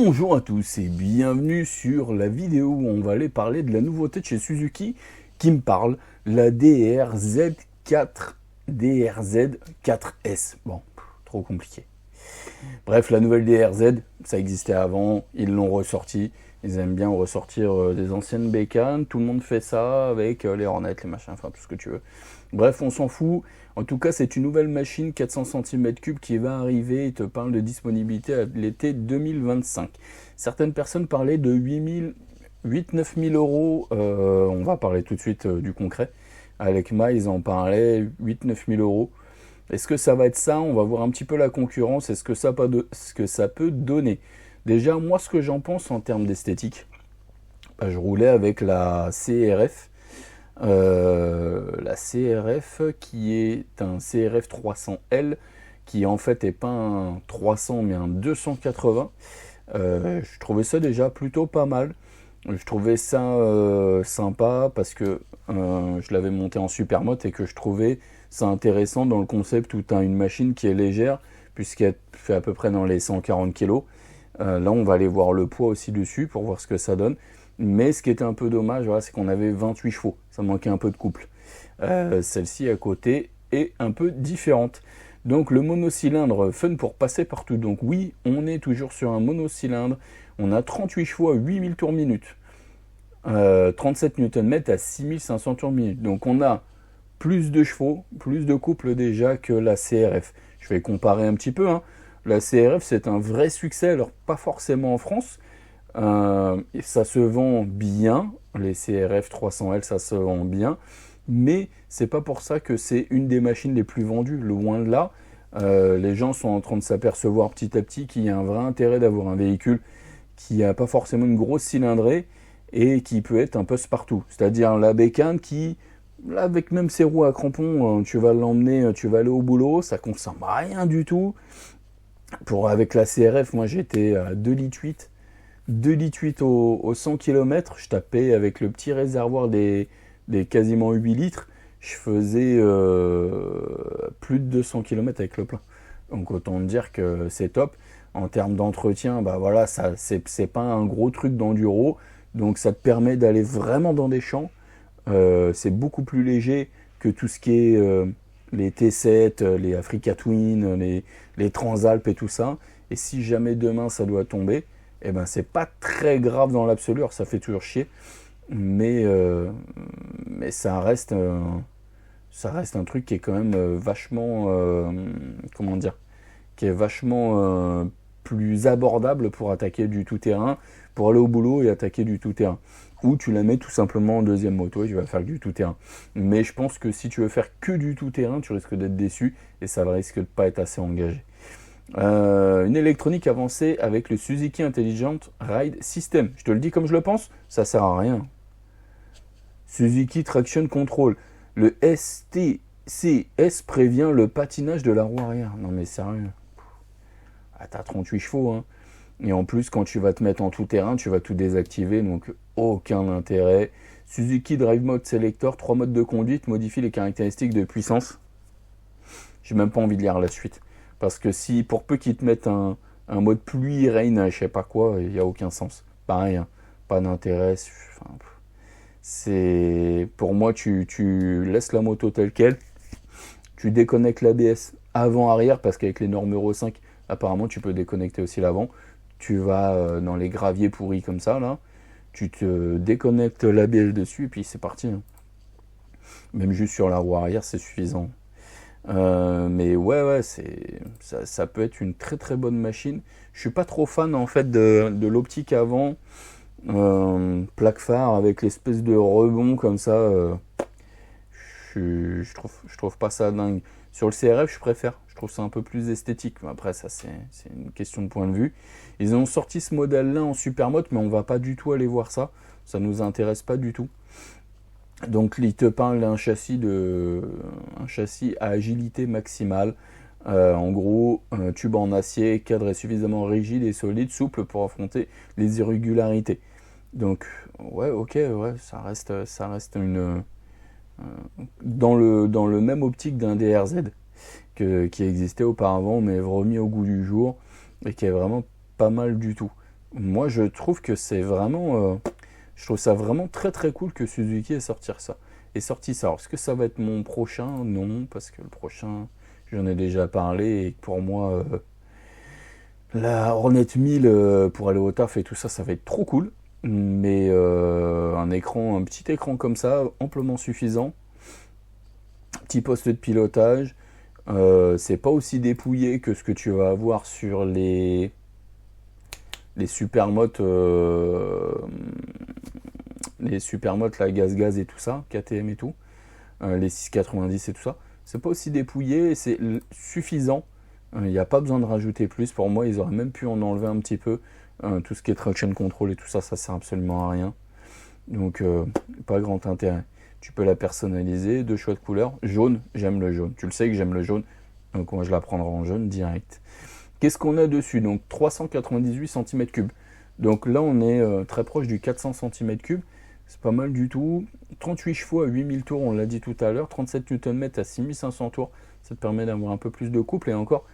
Bonjour à tous et bienvenue sur la vidéo où on va aller parler de la nouveauté de chez Suzuki qui me parle, la DRZ4, DRZ4S. Bon, trop compliqué. Bref, la nouvelle DRZ, ça existait avant, ils l'ont ressorti. Ils aiment bien ressortir des anciennes bécanes, tout le monde fait ça avec les Hornets, les machins, enfin tout ce que tu veux. Bref, on s'en fout. En tout cas, c'est une nouvelle machine 400 cm3 qui va arriver et te parle de disponibilité à l'été 2025. Certaines personnes parlaient de 8-9 000 euros. On va parler tout de suite du concret. Avec Ma, ils en parlaient 8-9 000 euros. Est-ce que ça va être ça? On va voir un petit peu la concurrence et ce que ça peut donner. Déjà, moi, ce que j'en pense en termes d'esthétique, je roulais avec la CRF. La CRF qui est un CRF 300L qui en fait est pas un 300 mais un 280. Je trouvais ça déjà plutôt pas mal. Je trouvais ça sympa parce que je l'avais monté en supermoto et que je trouvais ça intéressant dans le concept où tu as une machine qui est légère puisqu'elle fait à peu près dans les 140 kg. Là on va aller voir le poids aussi dessus pour voir ce que ça donne. Mais ce qui était un peu dommage, voilà, c'est qu'on avait 28 chevaux. Ça manquait un peu de couple. Celle-ci à côté est un peu différente. Donc le monocylindre, fun pour passer partout. Donc oui, on est toujours sur un monocylindre. On a 38 chevaux à 8000 tours minute. 37 Nm à 6500 tours minute. Donc on a plus de chevaux, plus de couple déjà que la CRF. Je vais comparer un petit peu. La CRF, c'est un vrai succès. Alors pas forcément en France. Ça se vend bien, les CRF 300L ça se vend bien, mais c'est pas pour ça que c'est une des machines les plus vendues, loin de là. Les gens sont en train de s'apercevoir petit à petit qu'il y a un vrai intérêt d'avoir un véhicule qui n'a pas forcément une grosse cylindrée et qui peut être un peu partout. C'est-à-dire la bécane qui, là, avec même ses roues à crampons, tu vas l'emmener, tu vas aller au boulot, ça consomme rien du tout. Avec la CRF, moi j'étais à 2,8 litres. 2,8 litres au 100 km, je tapais avec le petit réservoir des quasiment 8 litres, je faisais plus de 200 km avec le plein. Donc autant dire que c'est top. En termes d'entretien, bah voilà, c'est pas un gros truc d'enduro, donc ça te permet d'aller vraiment dans des champs. C'est beaucoup plus léger que tout ce qui est les T7, les Africa Twin, les Transalp et tout ça. Et si jamais demain ça doit tomber, eh ben c'est pas très grave dans l'absolu, alors ça fait toujours chier, mais ça reste un truc qui est quand même vachement, comment dire, qui est vachement plus abordable pour attaquer du tout-terrain, pour aller au boulot et attaquer du tout-terrain. Ou tu la mets tout simplement en deuxième moto et tu vas faire du tout-terrain. Mais je pense que si tu veux faire que du tout-terrain, tu risques d'être déçu et ça risque de pas être assez engagé. Une électronique avancée avec le Suzuki Intelligent Ride System. Je te le dis comme je le pense, ça sert à rien. Suzuki Traction Control. Le STCS prévient le patinage de la roue arrière. Non mais sérieux. Ah, t'as 38 chevaux. Et en plus, quand tu vas te mettre en tout terrain, tu vas tout désactiver. Donc aucun intérêt. Suzuki Drive Mode Selector, 3 modes de conduite, modifie les caractéristiques de puissance. J'ai même pas envie de lire la suite. Parce que si, pour peu qu'ils te mettent un mode pluie, rain, je sais pas quoi, il n'y a aucun sens. Pareil, pas d'intérêt. Pour moi, tu laisses la moto telle qu'elle, tu déconnectes l'ABS avant-arrière, parce qu'avec les normes Euro 5, apparemment, tu peux déconnecter aussi l'avant. Tu vas dans les graviers pourris comme ça, là, tu te déconnectes l'ABS dessus, et puis c'est parti. Même juste sur la roue arrière, c'est suffisant. Mais ouais, ça peut être une très très bonne machine. Je suis pas trop fan en fait de l'optique avant, plaque phare avec l'espèce de rebond comme ça. Je trouve pas ça dingue. Sur le CRF, je préfère. Je trouve ça un peu plus esthétique. Après, ça c'est une question de point de vue. Ils ont sorti ce modèle-là en supermoto, mais on va pas du tout aller voir ça. Ça nous intéresse pas du tout. Donc il te parle d'un châssis à agilité maximale. En gros, un tube en acier, cadre est suffisamment rigide et solide, souple pour affronter les irrégularités. Donc ouais, ok, ouais, ça reste dans le même optique d'un DRZ qui existait auparavant, mais remis au goût du jour et qui est vraiment pas mal du tout. moi je trouve que c'est vraiment, je trouve ça vraiment très très cool que Suzuki ait sorti ça. Alors, est-ce que ça va être mon prochain? Non, parce que le prochain, j'en ai déjà parlé et pour moi, la Hornet 1000 pour aller au taf et tout ça, ça va être trop cool. Mais un petit écran comme ça, amplement suffisant. Petit poste de pilotage. C'est pas aussi dépouillé que ce que tu vas avoir sur les supermotes, les supermotes, la gaz et tout ça, KTM et tout, les 690 et tout ça. C'est pas aussi dépouillé, c'est suffisant. Il n'y a pas besoin de rajouter plus. Pour moi, ils auraient même pu en enlever un petit peu. Tout ce qui est traction control et tout ça, ça sert absolument à rien. Donc, pas grand intérêt. Tu peux la personnaliser, 2 choix de couleurs. Jaune, j'aime le jaune. Tu le sais que j'aime le jaune. Donc, moi, je la prendrai en jaune direct. Qu'est-ce qu'on a dessus? Donc, 398 cm3. Donc là, on est très proche du 400 cm3. C'est pas mal du tout. 38 chevaux à 8000 tours, on l'a dit tout à l'heure. 37 Nm à 6500 tours. Ça te permet d'avoir un peu plus de couple. Et encore,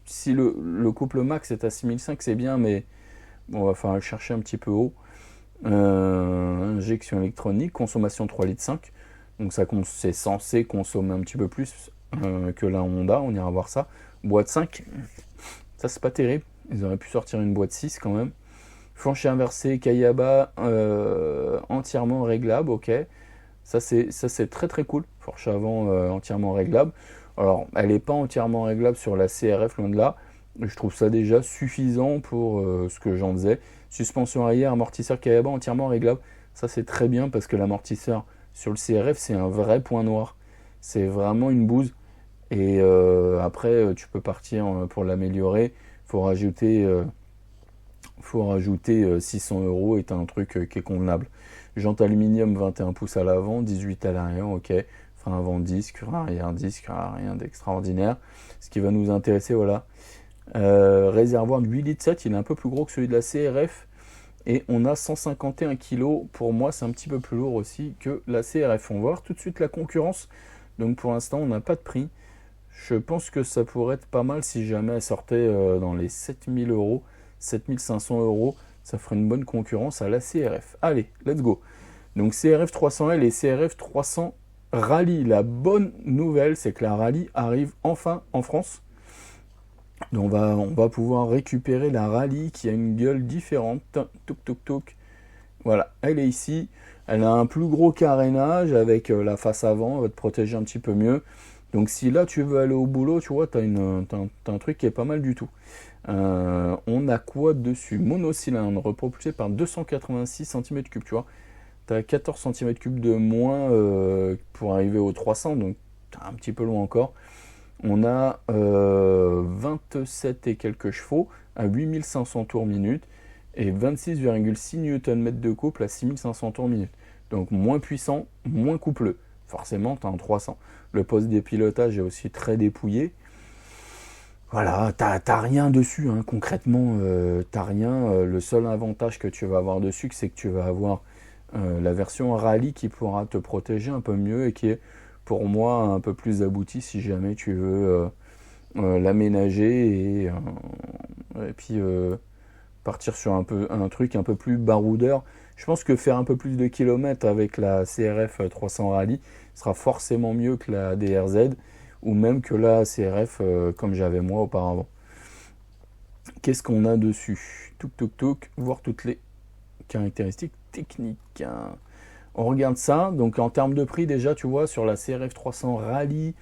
si le couple max est à 6500, c'est bien, mais bon, on va falloir le chercher un petit peu haut. Injection électronique, consommation 3,5 litres. Donc ça, c'est censé consommer un petit peu plus que la Honda. On ira voir ça. Boîte 5. Ça, c'est pas terrible. Ils auraient pu sortir une boîte 6 quand même. Flancher inversé, Kayaba, entièrement réglable, ok. Ça c'est très très cool. Fourche avant entièrement réglable. Alors, elle n'est pas entièrement réglable sur la CRF, loin de là. Je trouve ça déjà suffisant pour ce que j'en faisais. Suspension arrière, amortisseur Kayaba entièrement réglable. Ça c'est très bien parce que l'amortisseur sur le CRF, c'est un vrai point noir. C'est vraiment une bouse. Et après, tu peux partir pour l'améliorer. Faut rajouter 600 euros et t'as un truc qui est convenable. Jante aluminium 21 pouces à l'avant, 18 à l'arrière, ok. Frein avant disque, arrière disque, rien d'extraordinaire. Ce qui va nous intéresser, voilà. Réservoir de 8 litres 7, il est un peu plus gros que celui de la CRF. Et on a 151 kg. Pour moi, c'est un petit peu plus lourd aussi que la CRF. On va voir tout de suite la concurrence. Donc pour l'instant, on n'a pas de prix. Je pense que ça pourrait être pas mal si jamais elle sortait dans les 7000 euros, 7500 euros. Ça ferait une bonne concurrence à la CRF. Allez, let's go. Donc CRF 300L et CRF 300 Rallye. La bonne nouvelle, c'est que la Rallye arrive enfin en France. Donc on va pouvoir récupérer la Rallye qui a une gueule différente. Touk touk touk. Voilà, elle est ici. Elle a un plus gros carénage avec la face avant. Elle va te protéger un petit peu mieux. Donc si là tu veux aller au boulot, tu vois, t'as un truc qui est pas mal du tout. On a quoi dessus? Monocylindre, propulsé par 286 cm3, tu vois. T'as 14 cm3 de moins pour arriver aux 300, donc t'es un petit peu loin encore. On a 27 et quelques chevaux à 8500 tours minute et 26,6 Nm de couple à 6500 tours minute. Donc moins puissant, moins coupleux. Forcément, tu as un 300. Le poste de pilotage est aussi très dépouillé. Voilà, t'as rien dessus, hein. Concrètement, t'as rien. Le seul avantage que tu vas avoir dessus, c'est que tu vas avoir la version Rallye qui pourra te protéger un peu mieux et qui est pour moi un peu plus aboutie si jamais tu veux l'aménager et puis partir sur un truc un peu plus baroudeur. Je pense que faire un peu plus de kilomètres avec la CRF 300 Rallye sera forcément mieux que la DRZ ou même que la CRF comme j'avais moi auparavant. Qu'est-ce qu'on a dessus? Touk touk touk, voir toutes les caractéristiques techniques. On regarde ça, donc en termes de prix déjà, tu vois, sur la CRF 300 Rallye,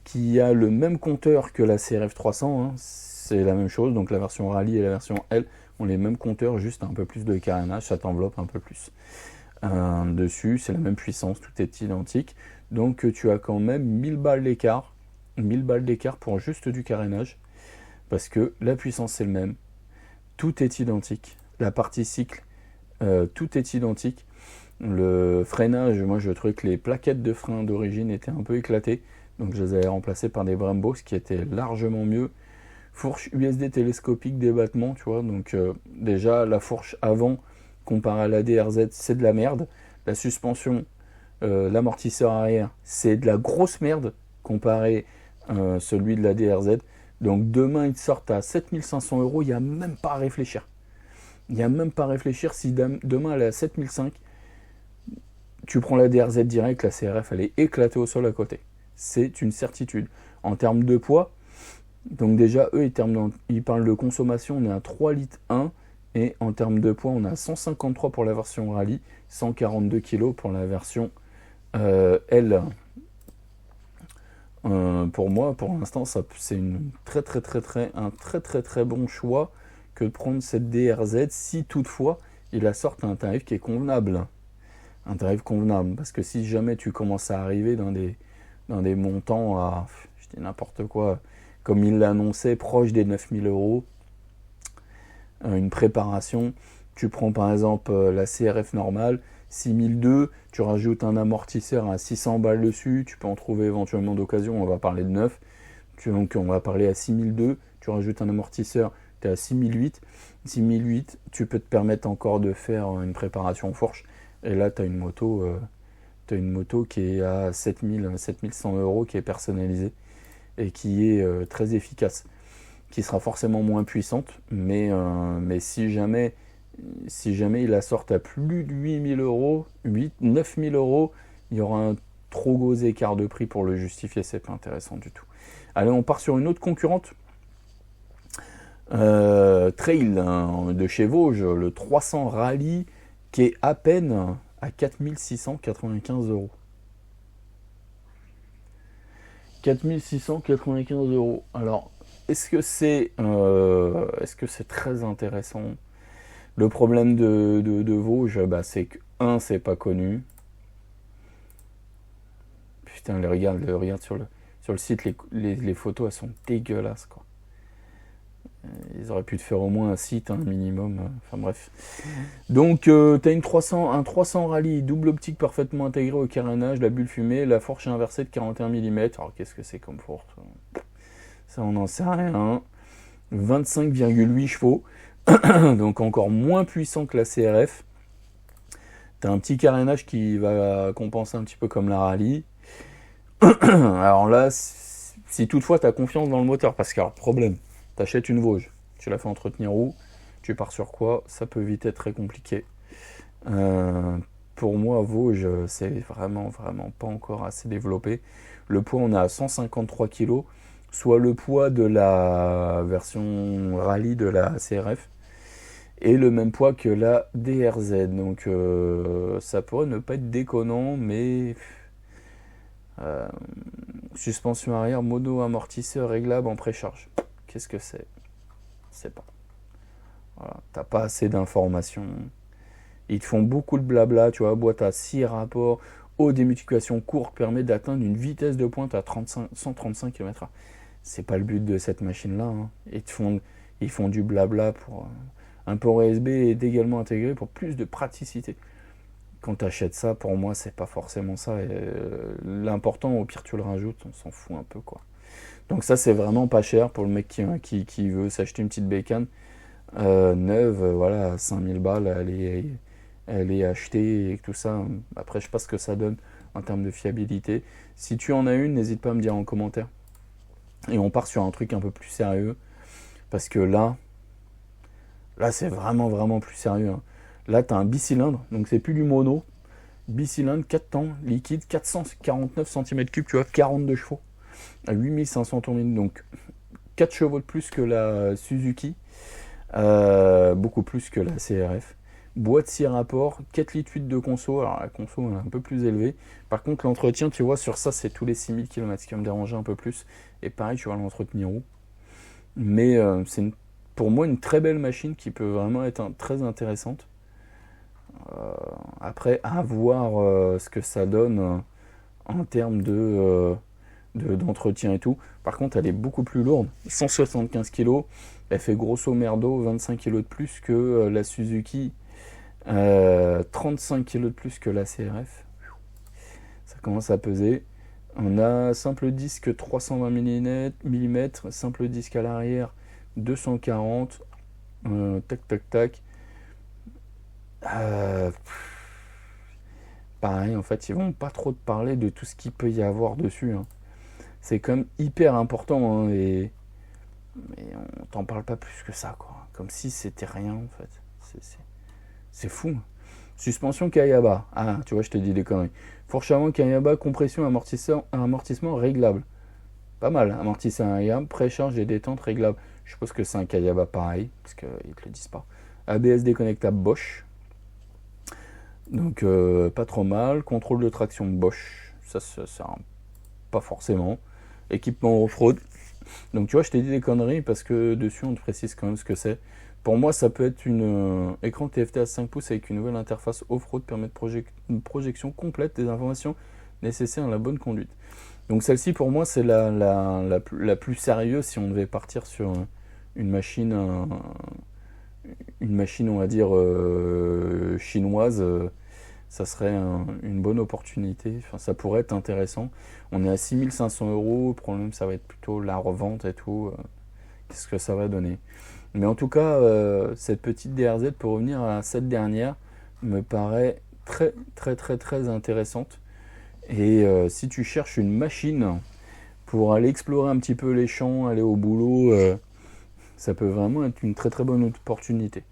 qui a le même compteur que la CRF 300, hein, c'est la même chose, donc la version Rallye et la version L ont les mêmes compteurs, juste un peu plus de carénage, ça t'enveloppe un peu plus. Dessus, c'est la même puissance, tout est identique, donc tu as quand même 1000 balles d'écart, 1000 balles d'écart pour juste du carénage, parce que la puissance c'est le même, tout est identique, la partie cycle, tout est identique. Le freinage, moi je trouvais que les plaquettes de frein d'origine étaient un peu éclatées, donc je les avais remplacées par des Brembo, ce qui était largement mieux. Fourche USD télescopique débattement, tu vois, donc déjà la fourche avant comparé à la DRZ c'est de la merde. La suspension, l'amortisseur arrière c'est de la grosse merde comparé celui de la DRZ. Donc demain ils sortent à 7500 euros, il n'y a même pas à réfléchir. Il n'y a même pas à réfléchir. Si demain elle est à 7005, tu prends la DRZ direct, la CRF elle est éclatée au sol à côté. C'est une certitude. En termes de poids, donc déjà eux ils parlent de consommation, on est à 3 litres 1, et en termes de poids on a 153 pour la version rallye, 142 kg pour la version L. Pour moi, pour l'instant, c'est un très bon choix que de prendre cette DRZ si toutefois il la sortent à un tarif qui est convenable. Un tarif convenable, parce que si jamais tu commences à arriver dans des montants à, je dis n'importe quoi, comme il l'annonçait, proche des 9000 euros, une préparation, tu prends par exemple la CRF normale, 6002, tu rajoutes un amortisseur à 600 balles dessus, tu peux en trouver éventuellement d'occasion, on va parler de neuf, donc on va parler à 6002, tu rajoutes un amortisseur, tu es à 6008, 6008, tu peux te permettre encore de faire une préparation fourche, et là tu as une moto qui est à 7100 euros, qui est personnalisée, et qui est très efficace, qui sera forcément moins puissante, mais si jamais ils la sortent à plus de 8000 euros, 9000 euros, il y aura un trop gros écart de prix pour le justifier, c'est pas intéressant du tout. Allez, on part sur une autre concurrente, Trail de chez Vosges, le 300 Rallye, qui est à peine à 4695 euros. 4695 euros. Alors, est-ce que c'est très intéressant? Le problème de Vosges, c'est que, c'est pas connu. Putain, regarde sur le site, les photos, elles sont dégueulasses, quoi. Ils auraient pu te faire au moins un site, un minimum. Enfin bref. Donc, tu as un 300 Rallye, double optique parfaitement intégré au carénage, la bulle fumée, la fourche inversée de 41 mm. Alors, qu'est-ce que c'est comme fourche? Ça, on n'en sait rien. 25,8 chevaux. Donc, encore moins puissant que la CRF. Tu as un petit carénage qui va compenser un petit peu comme la Rallye. Alors là, si toutefois tu as confiance dans le moteur, parce qu'il y a un problème. T'achètes une Vosges, tu la fais entretenir où? Tu pars sur quoi? Ça peut vite être très compliqué. Pour moi, Vosges, c'est vraiment pas encore assez développé. Le poids, on est à 153 kg, soit le poids de la version Rallye de la CRF, et le même poids que la DRZ. Donc ça pourrait ne pas être déconnant, mais suspension arrière, mono amortisseur réglable en précharge. Qu'est-ce que c'est? Je sais pas. Voilà, t'as pas assez d'informations. Ils te font beaucoup de blabla, tu vois, boîte à 6 rapports, haute démultiplication courte permet d'atteindre une vitesse de pointe à 135 km/h. C'est pas le but de cette machine-là. Hein. Ils font du blabla pour un port USB est également intégré pour plus de praticité. Quand tu achètes ça, pour moi, c'est pas forcément ça. L'important, au pire, tu le rajoutes, on s'en fout un peu, quoi. Donc ça, c'est vraiment pas cher pour le mec qui veut s'acheter une petite bécane neuve, voilà, 5000 balles, elle est achetée et tout ça. Après, je sais pas ce que ça donne en termes de fiabilité. Si tu en as une, n'hésite pas à me dire en commentaire. Et on part sur un truc un peu plus sérieux, parce que là c'est vraiment plus sérieux. Hein. Là, tu as un bicylindre, donc c'est plus du mono. Bicylindre, 4 temps, liquide, 449 cm3, tu vois, 42 chevaux. À 8500 tournées, donc 4 chevaux de plus que la Suzuki, beaucoup plus que la CRF. Boîte 6 rapports, 4 litres 8 de conso, alors la conso est un peu plus élevée. Par contre, l'entretien, tu vois, sur ça, c'est tous les 6000 km, ce qui va me déranger un peu plus. Et pareil, tu vas l'entretenir où? Mais c'est pour moi une très belle machine qui peut vraiment être très intéressante. Après, à voir ce que ça donne en termes d'entretien et tout. Par contre, elle est beaucoup plus lourde, 175 kg. Elle fait grosso merdo 25 kg de plus que la Suzuki, 35 kg de plus que la CRF. Ça commence à peser. On a simple disque 320 mm, simple disque à l'arrière 240. Tac. Pareil, en fait, ils vont pas trop te parler de tout ce qu'il peut y avoir dessus. Hein. C'est quand même hyper important, hein, mais on t'en parle pas plus que ça, quoi. Comme si c'était rien, en fait. C'est fou. Suspension Kayaba. Ah, tu vois, je te dis des conneries. Fourche avant Kayaba, compression, amortissement réglable. Pas mal. Amortisseur variable, précharge et détente réglable. Je suppose que c'est un Kayaba pareil, parce qu'ils ne te le disent pas. ABS déconnectable Bosch. Donc, pas trop mal. Contrôle de traction Bosch. Ça pas forcément. Équipement off-road. Donc, tu vois, je t'ai dit des conneries parce que dessus, on te précise quand même ce que c'est. Pour moi, ça peut être une écran TFT à 5 pouces avec une nouvelle interface off-road permet une projection complète des informations nécessaires à la bonne conduite. Donc celle-ci, pour moi, c'est la plus sérieuse si on devait partir sur une machine, on va dire, chinoise. Ça serait une bonne opportunité. Enfin, ça pourrait être intéressant. On est à 6 500 €. Le problème, ça va être plutôt la revente et tout. Qu'est-ce que ça va donner? Mais en tout cas, cette petite DRZ, pour revenir à cette dernière, me paraît très très très très intéressante. Et si tu cherches une machine pour aller explorer un petit peu les champs, aller au boulot, ça peut vraiment être une très très bonne opportunité.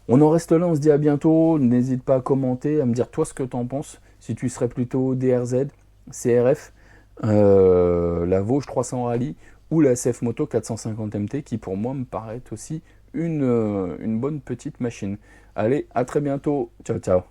On en reste là, on se dit à bientôt. N'hésite pas à commenter, à me dire toi ce que tu en penses. Si tu serais plutôt DRZ, CRF, la Vosges 300 Rally ou la SF Moto 450 MT qui pour moi me paraît aussi une bonne petite machine. Allez, à très bientôt. Ciao ciao.